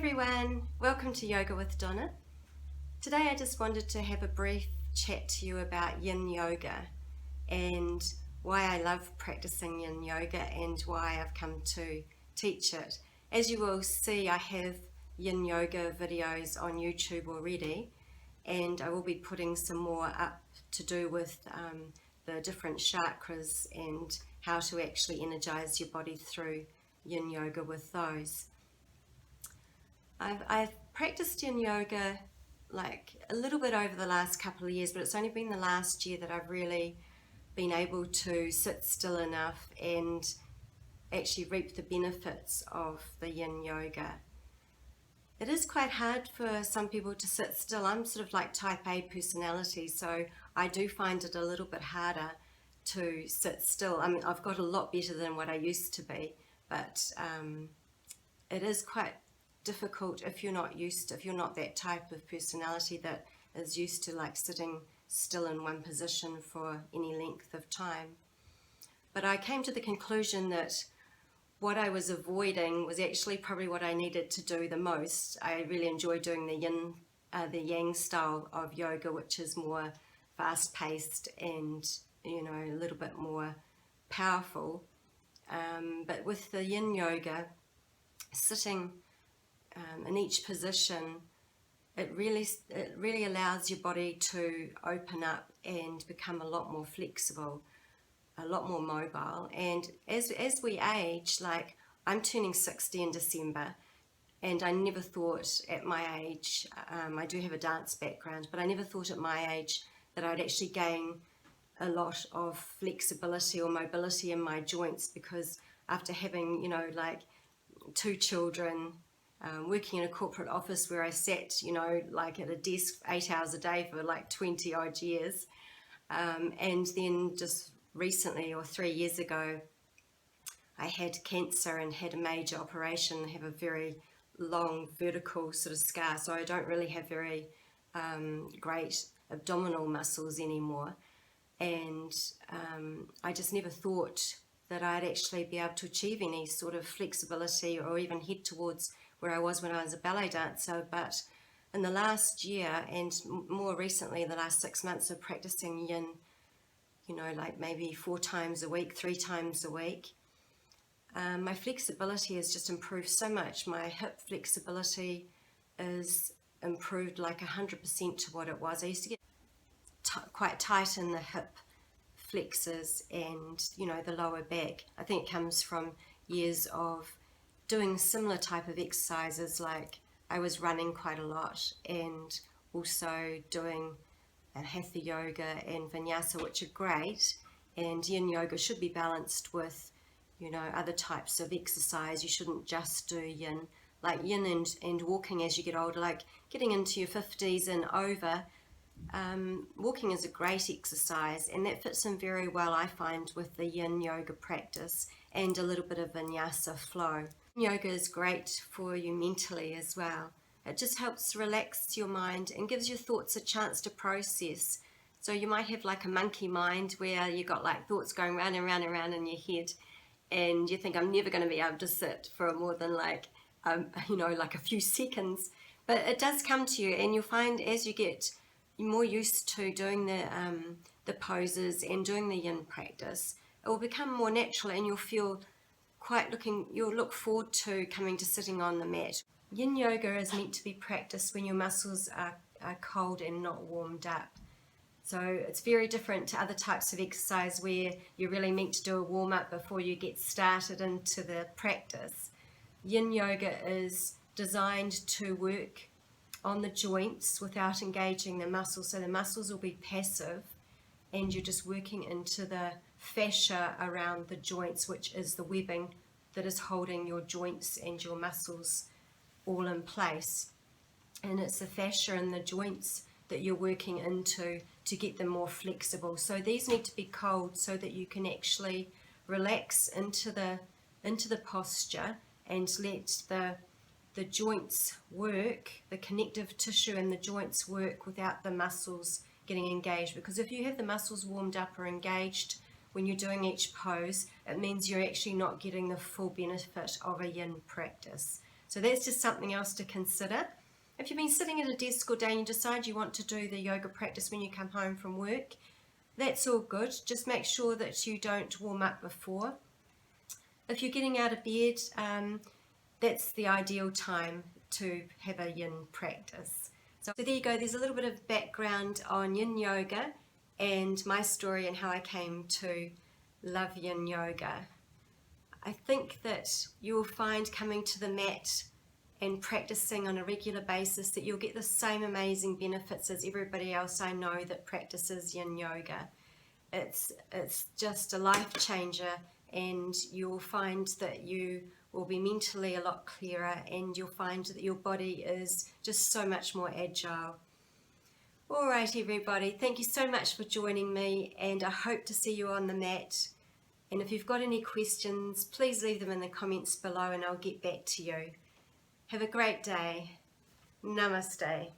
everyone, welcome to Yoga with Donna. Today I just wanted to have a brief chat to you about Yin Yoga and why I love practicing Yin Yoga and why I've come to teach it. As you will see, I have Yin Yoga videos on YouTube already, and I will be putting some more up to do with the different chakras and how to actually energize your body through Yin Yoga with those. I've practiced Yin Yoga like a little bit over the last couple of years, but it's only been the last year that I've really been able to sit still enough and actually reap the benefits of the Yin Yoga. It is quite hard for some people to sit still. I'm sort of like type A personality, so I do find it a little bit harder to sit still. I mean, I've got a lot better than what I used to be, but it is quite difficult if you're not that type of personality that is used to like sitting still in one position for any length of time. But I came to the conclusion that what I was avoiding was actually probably what I needed to do the most. I really enjoy doing the Yang style of yoga, which is more fast-paced and a little bit more powerful. But with the Yin Yoga, sitting in each position, it really allows your body to open up and become a lot more flexible, a lot more mobile. And as we age, like I'm turning 60 in December, and I never thought at my age, I do have a dance background, but I never thought at my age that I'd actually gain a lot of flexibility or mobility in my joints, because after having like 2 children, working in a corporate office where I sat like at a desk 8 hours a day for like 20 odd years, and then just recently, or 3 years ago, I had cancer and had a major operation. I have a very long vertical sort of scar, so I don't really have very great abdominal muscles anymore, and I just never thought that I'd actually be able to achieve any sort of flexibility or even head towards where I was when I was a ballet dancer. But in the last year, and more recently the last 6 months of practicing Yin, like maybe 4 times a week, 3 times a week, my flexibility has just improved so much. My hip flexibility is improved like 100% to what it was. I used to get quite tight in the hip flexors and the lower back. I think it comes from years of doing similar type of exercises. Like I was running quite a lot, and also doing hatha yoga and vinyasa, which are great, and Yin Yoga should be balanced with other types of exercise. You shouldn't just do Yin. Like Yin and walking as you get older, like getting into your 50s and over, walking is a great exercise, and that fits in very well, I find, with the Yin Yoga practice and a little bit of vinyasa flow. Yoga is great for you mentally as well. It just helps relax your mind and gives your thoughts a chance to process. So you might have like a monkey mind where you got like thoughts going round and round and round in your head, and you think, I'm never going to be able to sit for more than like like a few seconds. But it does come to you, and you'll find as you get more used to doing the poses and doing the Yin practice, it will become more natural, and you'll look forward to coming to sitting on the mat. Yin Yoga is meant to be practiced when your muscles are cold and not warmed up. So it's very different to other types of exercise where you're really meant to do a warm-up before you get started into the practice. Yin Yoga is designed to work on the joints without engaging the muscles, so the muscles will be passive, and you're just working into the fascia around the joints, which is the webbing that is holding your joints and your muscles all in place. And it's the fascia and the joints that you're working into to get them more flexible. So these need to be cold so that you can actually relax into the posture and let the joints work, the connective tissue in the joints work without the muscles getting engaged. Because if you have the muscles warmed up or engaged when you're doing each pose, it means you're actually not getting the full benefit of a Yin practice. So that's just something else to consider. If you've been sitting at a desk all day and you decide you want to do the yoga practice when you come home from work, that's all good. Just make sure that you don't warm up before. If you're getting out of bed, that's the ideal time to have a yin practice. So there you go, there's a little bit of background on yin yoga and my story and how I came to love yin yoga. I think that you'll find coming to the mat and practicing on a regular basis that you'll get the same amazing benefits as everybody else I know that practices yin yoga. It's just a life changer, and you'll find that you will be mentally a lot clearer, and you'll find that your body is just so much more agile. All right, everybody, thank you so much for joining me, and I hope to see you on the mat. And if you've got any questions, please leave them in the comments below and I'll get back to you. Have a great day. Namaste.